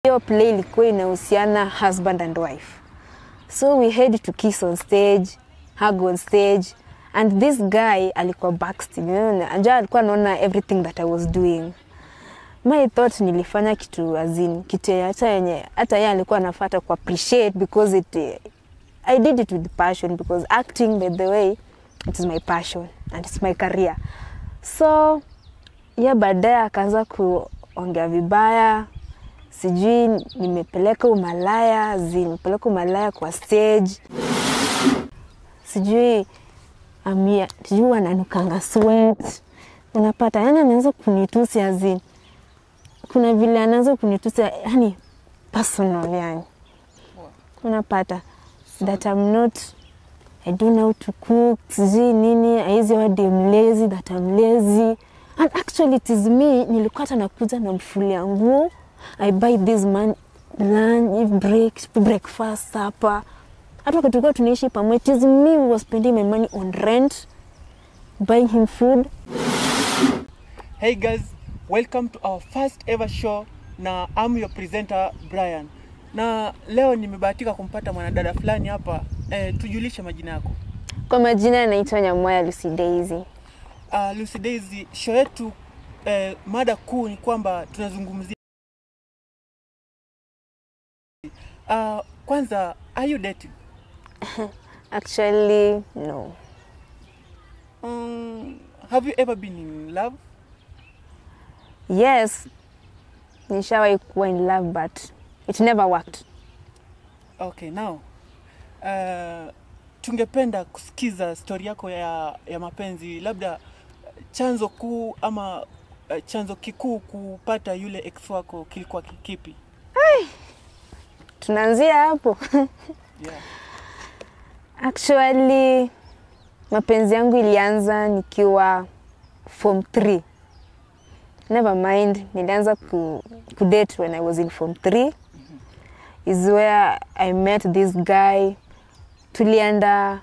Hiyo play ilikuwa inahusiana husband and wife. So we had to kiss on stage, hug on stage, and this guy alikuwa backstage. Anja alikuwa anaona everything that I was doing. My thought nilifanya kitu azin, kitu hata yeye alikuwa anafuata ku appreciate because I did it with passion, because acting, by the way, it is my passion and it's my career. So baadaye akaanza kuongea vibaya, sijui nimepeleka umalaya kwa stage, sijui ananukanga sweat. Unapata yani anaanza kunitusi azin, kuna vile anaanza kunitusi yani personal yani. Unapata that I don't know how to cook, sijui nini, aizi wadi lazy, that I'm lazy. And actually it is me, nilikuwa hata nakuja na mfulia nguo. I buy this man lunch, breakfast, supper. Hata wakati tulikuwa tunaishi pamoja, it is me who was spending my money on rent, buying him food. Hey guys, welcome to our first ever show. Na I'm your presenter Brian. Na leo nimebahatika kumpata mwanadada fulani hapa. Tujulishe majina yako. Kwa majina naitwa Nyamwaya Lucy Daisy. Lucy Daisy, show yetu mada kuu ni kwamba tunazungumzia kwanza, are you dating? Actually, no. Have you ever been in love? Yes. Nishawahi kuwa in love, but it never worked. Okay, now tungependa kusikiza story yako ya mapenzi, labda chanzo kuu ama chanzo kikuu kupata yule ex wako kilikuwa kipi? Tunaanzia hapo. Yeah. Actually, mapenzi yangu ilianza nikiwa form 3. Never mind, nilianza kudate when I was in form 3. Is where I met this guy. Tulienda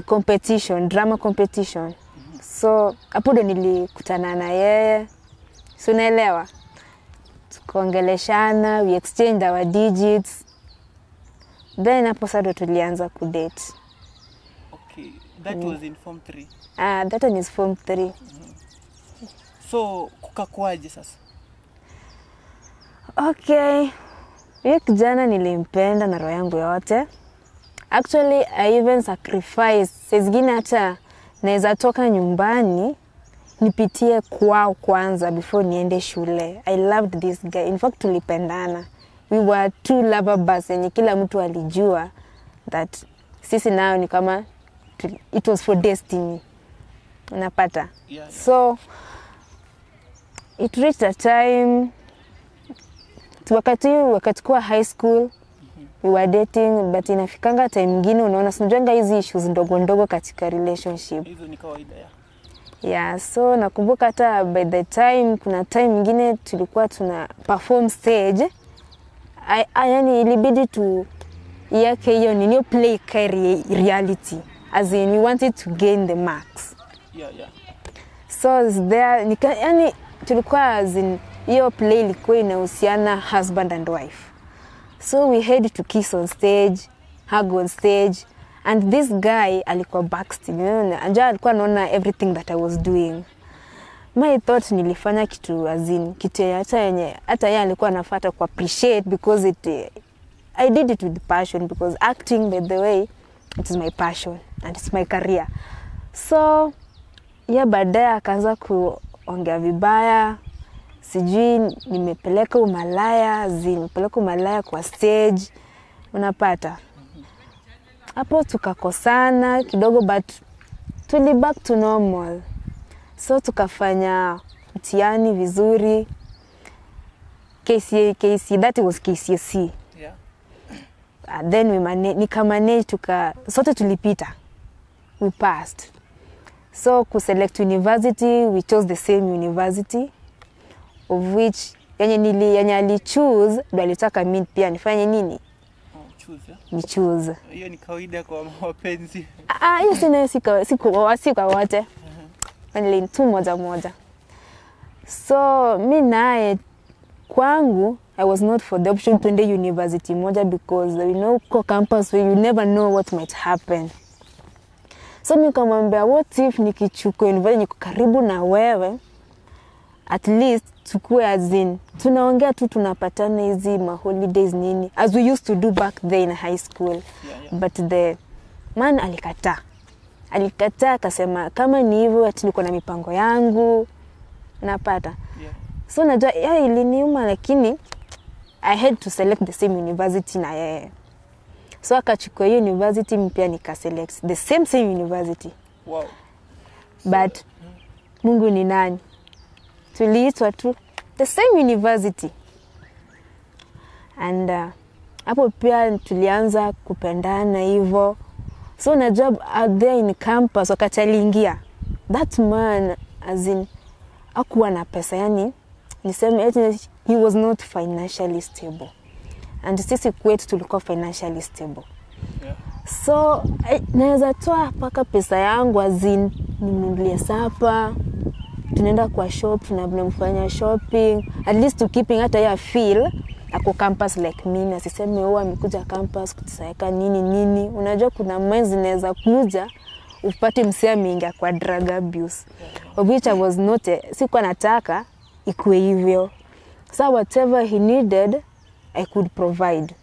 competition, drama competition. So hapo ndo nilikutana na yeye. So unaelewa? Tukaongeleshana, we exchanged our digits. Then hapo sasa tulianza kudate. Okay, that was in form 3. That one is form 3. So kukakuaje sasa? Okay. Yule kijana nilimpenda na roho yangu yote. Actually, I even sacrifice. Sezingine hata naweza toka nyumbani nipitie kwao kwanza before niende shule. I loved this guy. In fact, tulipendana. We were two lover birds, yenye kila mtu alijua that sisi nao ni kama it was for destiny. Unapata? Yeah. So it reached a time wakati kwa high school, we were dating, but inafikanga time nyingine unaona sinajanga hizi issues ndogo ndogo katika relationship. Hizo ni kawaida ya. Yeah, so nakumbuka hata by the time kuna time nyingine tulikuwa tuna perform stage. Yani ilibidi tu yake hiyo nilio play reality, as in we wanted to gain the marks. Yeah. So there yani tulikuwa as in hiyo play ilikuwa inahusiana husband and wife. So we had to kiss on stage, hug on stage, and this guy alikuwa backstage. Anja alikuwa anaona everything that I was doing. My thought nilifanya kitu azin, kitu hata yeye alikuwa anafuata ku appreciate, because I did it with passion, because acting, by the way, it is my passion and it's my career. So baadaye akaanza kuongea vibaya, sijui nimepeleka umalaya kwa stage. Unapata? Hapo tukakosana kidogo, but tuli back to normal. So tukafanya mtihani vizuri. KCSE, that was KCSE. Yeah. Then we manage sote tulipita. We passed. So select university, we chose the same university, of which yenye ali choose ndo alitaka mimi pia nifanye nini? Choose. Ni choose. Hiyo ni kawaida kwa mapenzi. Hiyo siku wote. Only tu moja. So mimi naye kwangu I was not for the option to ende university moja because you know kwa campus where you never know what might happen. So nikamwambia what if nikichukua university niko karibu na wewe, at least tukue as in tunaongea tu tunapatana hizi ma holidays nini as we used to do back then in high school. But the man alikataa akasema kama ni hivyo ati niko na mipango yangu napata. So najua iliniuma lakini I had to select the same university na yeye. So akachukua hiyo university mpya nika select the same university. Wow. But Mungu ni nani? Tuliitwa tu the same university. And hapo pia tulianza kupendana hivyo. So na job out there in campus wakati aliingia. That man as in hakuwa na pesa, yani niseme he was not financially stable. And sisi kwetu tulikuwa financially stable. So naweza toa paka pesa yangu as in ninunulie sapa, tunaenda kwa shop, tunamfanya shopping, at least to keeping hata ya feel ako campus like mimi, asiseme amekuja campus kutusaika nini. Unajua kuna mwezi naweza kuja upate msia mingi kwa drug abuse, of which I was not, sikuwa nataka ikuwe hivyo. So whatever he needed I could provide.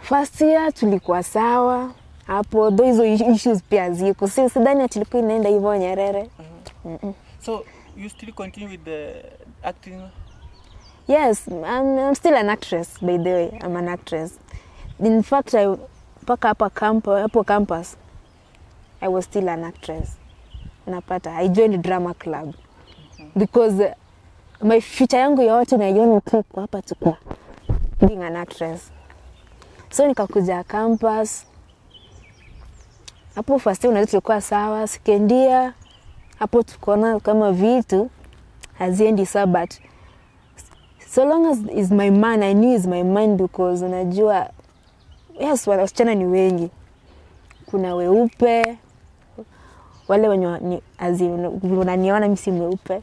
First year tulikuwa sawa hapo, hizo issues pia ziko. Sidhani tulikuwa inaenda hivyo Nyerere. So you still continue with the acting? Yes, I'm still an actress, by the way. I'm an actress. In fact, hapo campus, I was still an actress. Napata, I joined drama club. Because my future yangu yote naiona tuko hapa tuko being an actress. So nikakuja campus. Hapo first year tulikuwa sawa, second year hapo tukaona kama vitu haziendi sawa, but so long as is my man, I knew is my man because unajua yes wasichana ni wengi. Kuna weupe wale wenye unaniona mimi si mweupe.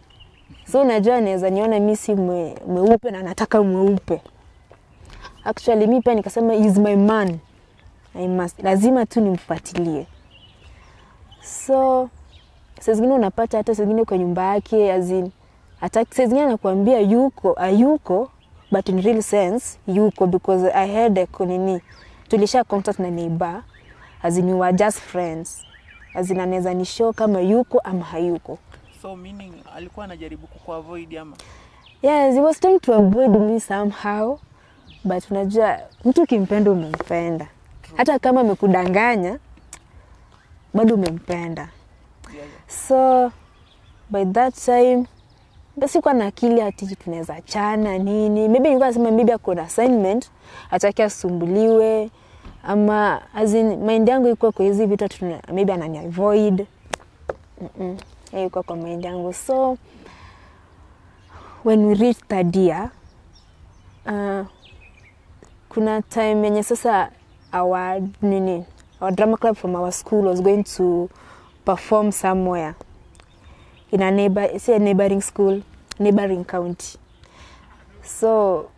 So unajua naweza niona mimi si mweupe na nataka mweupe. Actually mimi pia nikasema is my man, lazima tu nimfuatilie. So saa zingine unapata hata saa zingine kwa nyumba yake as in hata saa zingine anakuambia ayuko but in real sense yuko, because I had a konini tulisha contact na neighbor as in we were just friends, as in anaweza ni show kama yuko ama hayuko. So meaning alikuwa anajaribu kukuavoid ama? Yes, he was trying to avoid me somehow, but unajua mtu kimpenda umempenda. Hata kama amekudanganya bado umempenda. So by that time basi kwa nakili ati tunaweza chana nini. Maybe nilikuwa nasema maybe ako na assignment ataki asumbuliwe, ama as in mind yangu iko kwa hizi vitu maybe anani avoid. Iko kwa mind yangu. So when we reached third year, kuna time yenye sasa our drama club from our school was going to perform somewhere in a neighboring school, neighboring county. So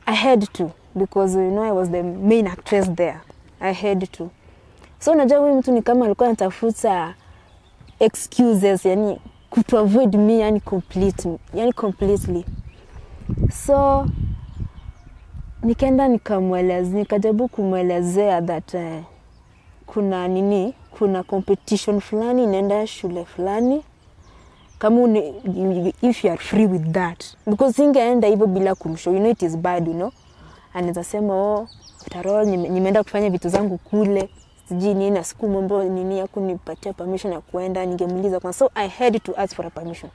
I had to, because I was the main actress there. I had to. So unajua huyu mtu ni kama alikuwa anatafuta excuses, yani to avoid me, yani completely. So nikaenda nikajaribu kumwelezea that kuna competition fulani inaenda shule fulani, kama if you are free with that, because singeenda hivyo bila kumshow, it is bad, anaweza sema tarol nimeenda kufanya vitu zangu kule siji nini na siku mambo nini yako nipatia permission ya kuenda, ningemuuliza kwa. So I had to ask for a permission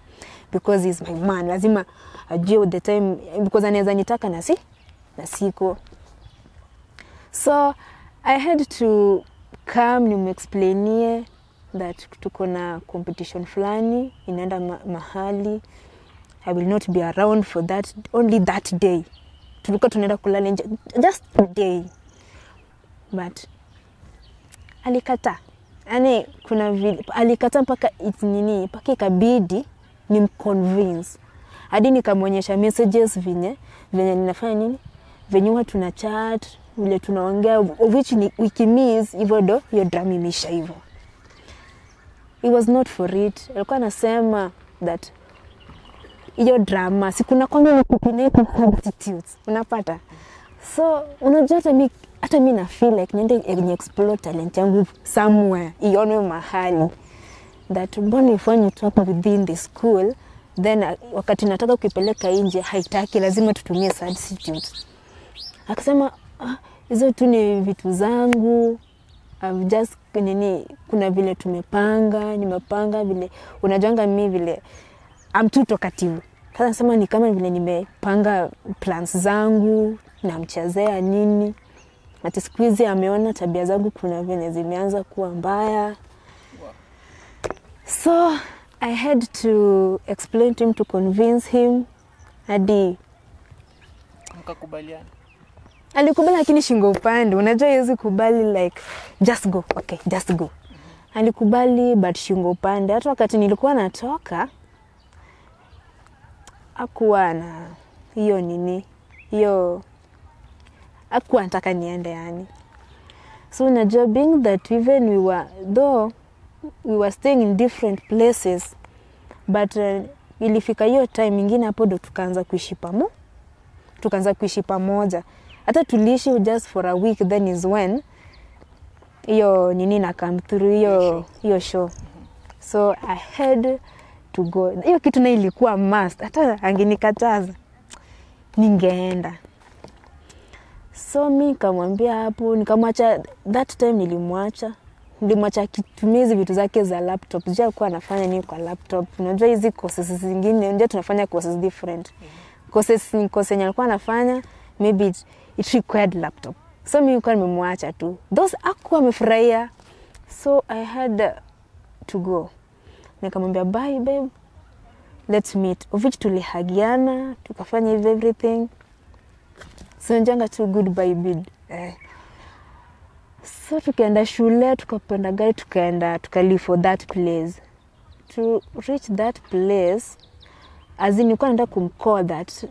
because he's my man, lazima ajue the time, because anaweza nitaka na siko. So I had to come nimexplainie that tuko na competition fulani inaenda mahali, I will not be around for that, only that day. Tulikuwa tunaenda kulala nje just a day, but alikata. Yani alikata mpaka mpaka ikabidi nimconvince. Hadi nikamwonyesha messages venye ninafanya nini? Venye huwa tuna chat, vile tunaongea, which wiki miss hivyo ndo hiyo drama imeisha hivyo. It was not for it. Alikuwa anasema that hiyo drama sikuna kwanga ni kupineka substitutes. Unapata? So unajua hata mimi na feel like niende explore talent yangu somewhere, ione mahali. That mbona ifanye talk within the school, then wakati nataka kuipeleka nje haitaki, lazima tutumie substitutes. Akasema hizo tu ni vitu zangu. I've just kuna vile nimepanga vile unajuanga mimi vile I'm too talkative. Sasa nasema ni kama vile nimepanga plans zangu na mchezea nini. Ati siku hizi ameona tabia zangu kuna vile zimeanza kuwa mbaya. So I had to explain to him, to convince him. Hadi mkakubaliana. Alikubali lakini shingo upande. Unajua yezi kubali like just go. Okay, just go. Alikubali but shingo upande. Hata wakati nilikuwa natoka hakuwa na hiyo nini. Hiyo hakuwa anataka niende yani. So unajua being that even we were staying in different places, but ilifika hiyo time ingine hapo ndo tukaanza kuishi pamoja. Hata tuliishi just for a week, then is when hiyo nini na come through hiyo show. So I had to go. Hiyo kitu na ilikuwa must. Hata angenikataza ningeenda. So mimi nikamwambia hapo, nikamwacha. That time nilimwacha kitumizi vitu zake za laptop. Sijui alikuwa anafanya nini kwa laptop. Unajua hizi courses zingine, unajua tunafanya courses different. Course yenye alikuwa anafanya, maybe it required laptop. So mimi nilikuwa nimemwacha tu. Those hakuwa amefurahia. So I had to go. Nikamwambia bye babe. Let's meet. Of which tulihagiana, tukafanya everything. So njanga tu goodbye bid. So tukaenda shule, tukapanda gari, tukali for that place. To reach that place, as in nilikuwa naenda kumcall that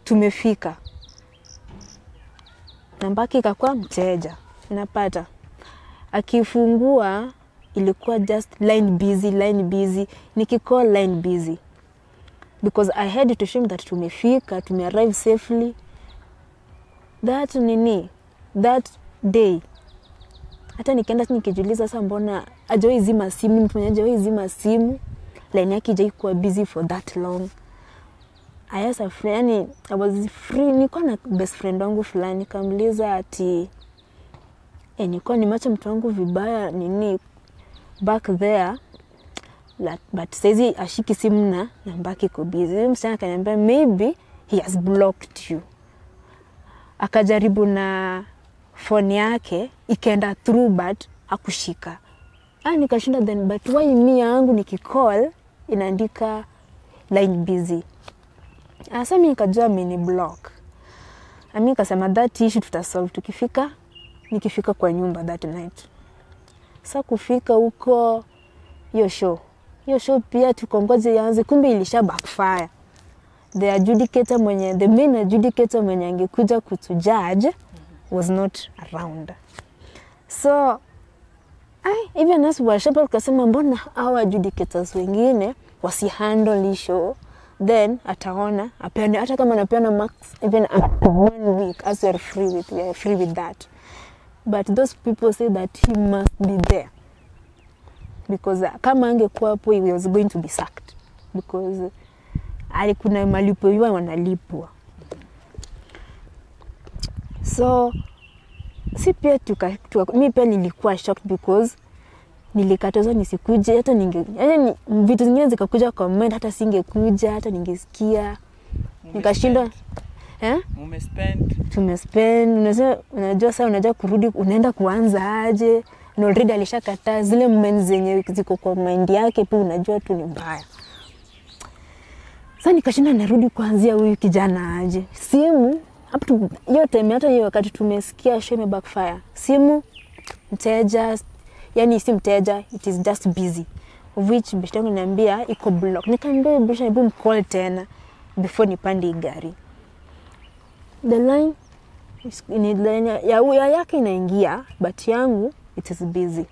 tumefika. Nambaki ikakuwa mteja. Unapata. Akifungua ilikuwa just line busy. Nikicall line busy. Because I had to show him that tumefika, arrive safely. That day. Hata nikaenda nikijiuliza sasa mbona hajawahi zima simu, mtu mwenye hajawahi zima simu, line yake haijaikuwa busy for that long. I asked a friend, I was free, nilikuwa na best friend wangu fulani, nikamuuliza ati nilikuwa nimeacha mtu wangu vibaya back there, but saizi ashiki simu na nambaki iko busy. Msichana akaniambia maybe he has blocked you. Akajaribu na phone yake ikaenda through but hakushika. Nikashinda then but why mimi yangu nikicall inaandika line busy. Sasa mimi nikajua mini block. Mimi nikasema that issue tutasolve nikifika kwa nyumba that night. Sasa kufika huko hiyo show pia tukongoje yaanze, kumbe ilisha backfire. The main adjudicator mwenye angekuja kutujudge was not around. So even as worshipers kasema mbona hawa adjudicators wengine wasihandle show, then ataona apende hata kama anapeana max even after 1 week as we are free with that. But those people say that he must be there because kama angekuwa hapo he was going to be sacked because alikuna malipo yao wanalipwa. So si pia mimi pia nilikuwa shocked because nilikatazwa nisikuje, hata yani vitu zingine zikakuja kwa mind, hata singekuja, hata ningesikia nikashindwa tumespend. Unajua sasa unajua kurudi, unaenda kuanza aje, na already alishakataa zile moments zenye ziko kwa mind yake, pia unajua tu ni mbaya. Sasa nikashinda narudi kuanzia huyu kijana aje. Simu up to hiyo time, hata hiyo wakati tumesikia show ime backfire. Simu mteja, yani si mteja, it is just busy. which beshte yangu niambia iko block. Nikamwambia beshte hebu mcall tena before nipande gari. The line ya yake inaingia but yangu it is busy.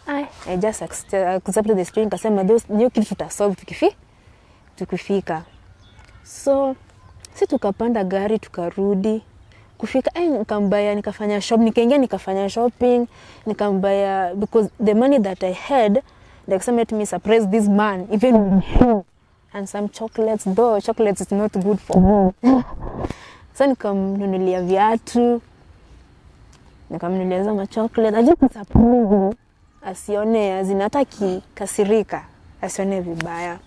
I just accepted the story, nikasema ndio kitu tutasolve tukifika. So si tukapanda gari tukarudi. Kufika nikafanya shopping, nikambaya because the money that I had, they let me surprise this man even and some chocolates, though chocolates is not good for me. So nikamnunulia viatu, nikamnunulia za chocolate, aje surprise asione zinataki kasirika, asione vibaya.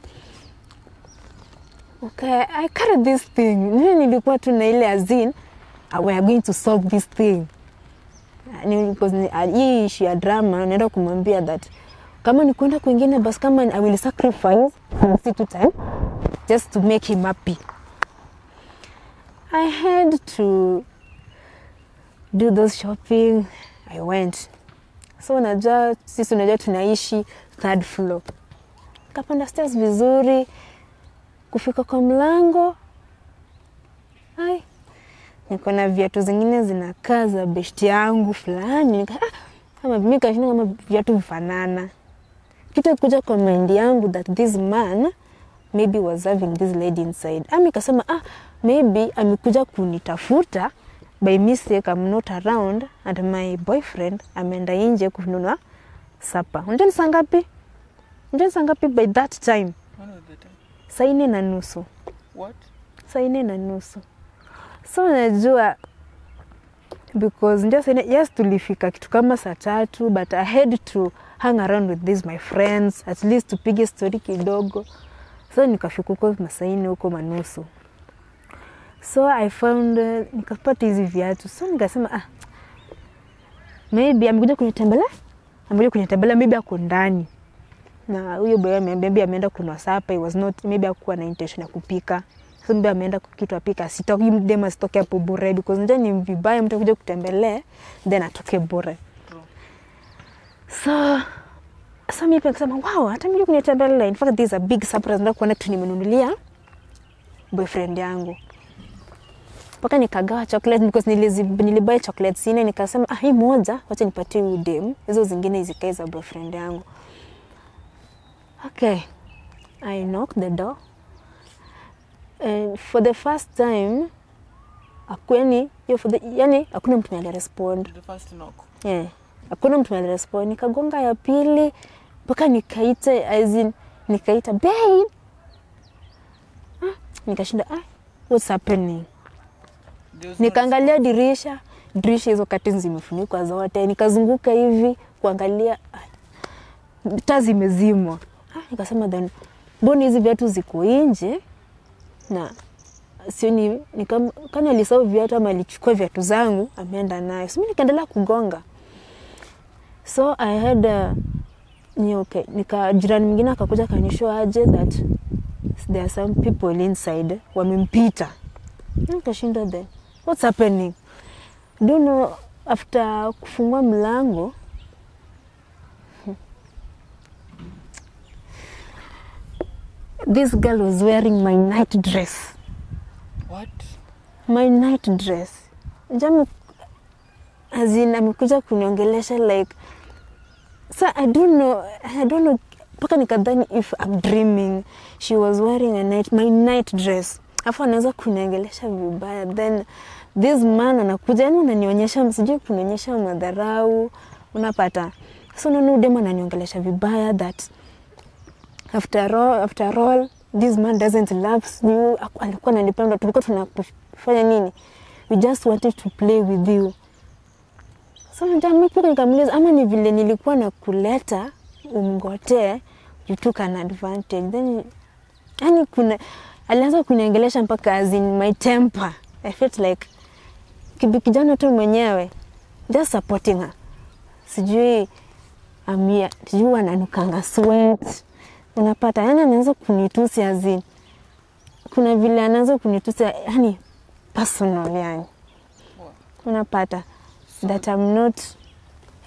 Okay, I carried this thing. Nilikuwa tu na ile azin, we are going to solve this thing. Because hii issue ya drama, naenda kumwambia that kama ni kwenda kwingine basi kama I will sacrifice for time just to make him happy. I had to do those shopping. I went. So sisi unajua tunaishi 3rd floor. Kapanda stairs vizuri. Kufika kwa mlango. Niko na viatu zingine zinakaa za beshte yangu fulani. Kama mimi kashinda kama viatu vifanana. Kitu kuja kwa mind yangu that this man maybe was having this lady inside. Kasema maybe amekuja kunitafuta by mistake, I'm not around and my boyfriend ameenda nje kununua supper. Unajua saa ngapi by that time? Saa 4:30. What? Saa 4:30. So najua because yes tulifika kitu kama saa 3 but I had to hang around with these my friends at least tupige story kidogo. So nikafika huko masaa 4 huko manusu. So I found nikapata hizi viatu. So nikasema maybe amekuja kunitembelea, maybe ako ndani. Na huyo boy maybe ameenda kununua supper, it was not maybe hakuwa na intention ya kupika. So maybe ameenda kitu apika, sitoki mdema sitoke hapo bure because nje ni vibaya mtu kuja kutembelea then atoke bure. So mimi nikasema wow, hata mimi kunitembelea. In fact this is a big surprise ndio kuona tu nimenunulia boyfriend yangu. Paka nikagawa chocolate because nilibuy chocolates ine, nikasema hii moja wacha nipatie huyu dem, hizo zingine zikae za boyfriend yangu. Okay, I knocked the door and for the first time hakuna mtu alirespond. The first knock. Yeah, hakuna mtu alirespond. Nikagonga ya pili paka nikaita babe. Nikashinda what's happening? Nikaangalia dirisha hizo curtains zimefunikwa zote. Nikazunguka hivi kuangalia taa zimezimwa. Nikasema then mbona hizi viatu ziko nje na sioni kana alisahau viatu ama alichukua viatu zangu ameenda nayo. So mimi nikaendelea kugonga. So I had okay, jirani mwingine akakuja kanishoa aje that there are some people inside wamempita. Nikashinda then what's happening? Don't know, after kufungua mlango this girl was wearing my night dress. What? My night dress. Jamu amekuja kuniongelesha like, so I don't know paka nikadhani if I'm dreaming. She was wearing my night dress. Afa anaanza kuniongelesha vibaya. Then this man anakuja, yani unanionyesha msijui kunionyesha madharau, unapata. So nunu demo ananiongelesha vibaya that after all this man doesn't love you. Alikuwa ananipenda, tulikuwa tunafanya nini? We just wanted to play with you. So mimi pia nikamuuliza ama ni vile nilikuwa nakuleta umngotee, you took an advantage. Then yani alianza kuniongelesha mpaka as in my temper. I felt like kijana tu mwenyewe just supporting her. Sijui sijui ananukanga sweat. Unapata yani anaanza kunitusi as in kuna vile anaanza kunitusi yani personal yani. Unapata that I'm not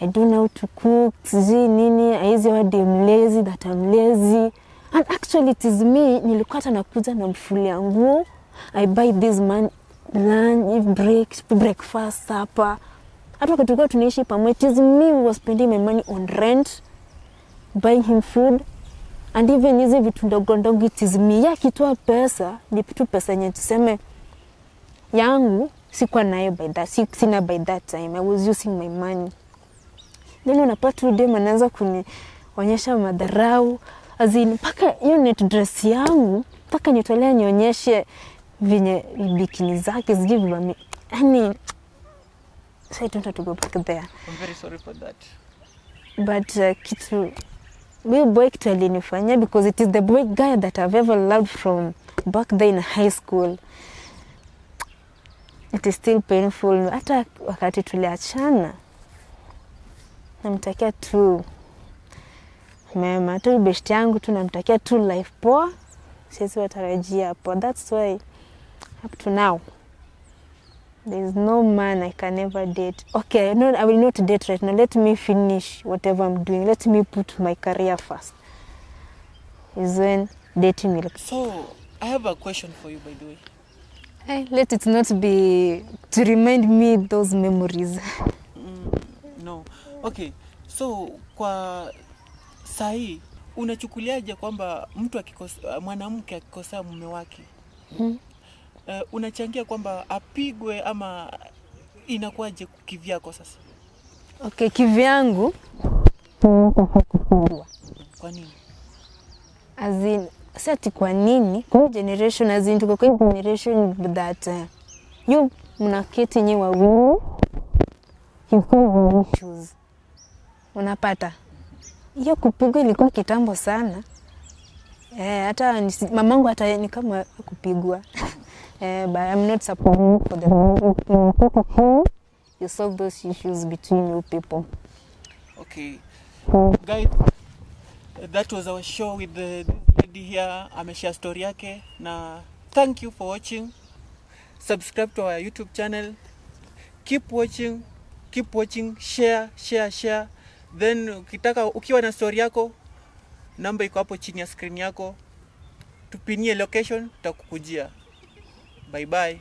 I don't know how to cook, nini, I use word I'm lazy, that I'm lazy. And actually it is me, nilikuwa hata nakuja na mfulia nguo. I buy this man lunch, breakfast, supper. Hata wakati tulikuwa tunaishi pamoja, it is me who was spending my money on rent, buying him food. And even hizi vitu ndogo ndogo, it is me. Ya kitoa pesa, ni tu pesa yenye tuseme yangu, sikuwa nayo sina by that time. I was using my money. Then unapata ude manaanza kunionyesha madharau. Azini, paka hiyo net dress yangu, paka nitolea nionyeshe vinye bikini zake zigivu wa mi. Yaani, so I don't have to go back there. I'm very sorry for that. But kitu, huyo boy kitu alinifanyia, because it is the boy guy that I've ever loved from back there in high school. It is still painful. Hata wakati tuliachana, namtakia tu mema, tu best yangu tu namtakia tu life poa. Siwezi watarajia hapo. That's why up to now there is no man I can ever date. Okay, no, I will not date right now. Let me finish whatever I'm doing. Let me put my career first. Is when dating will. So, I have a question for you, by the way. Hey, let it not be to remind me those memories. No. Okay. So, kwa sahi, unachukuliaje kwamba mtu mwanamke akikosa mume wake? Unachangia kwamba apigwe ama inakuwaje kivyako sasa? Okay, kivyangu. Kwa nini? As in, sati kwa nini? Kwa generation, as in, tuko kwa generation that you mnaketi nyi wawili, you have issues. Unapata. Hiyo kupigwa ilikuwa kitambo sana. Hata mamangu hata ni kama kupigwa. But I'm not supporting for the you solve those issues between you people. Okay. Guys, that was our show with the lady here. Ameshare story yake na thank you for watching. Subscribe to our YouTube channel. Keep watching, share. Then ukiwa na story yako, namba iko hapo chini ya screen yako. Tupinie location, tutakukujia. Bye bye.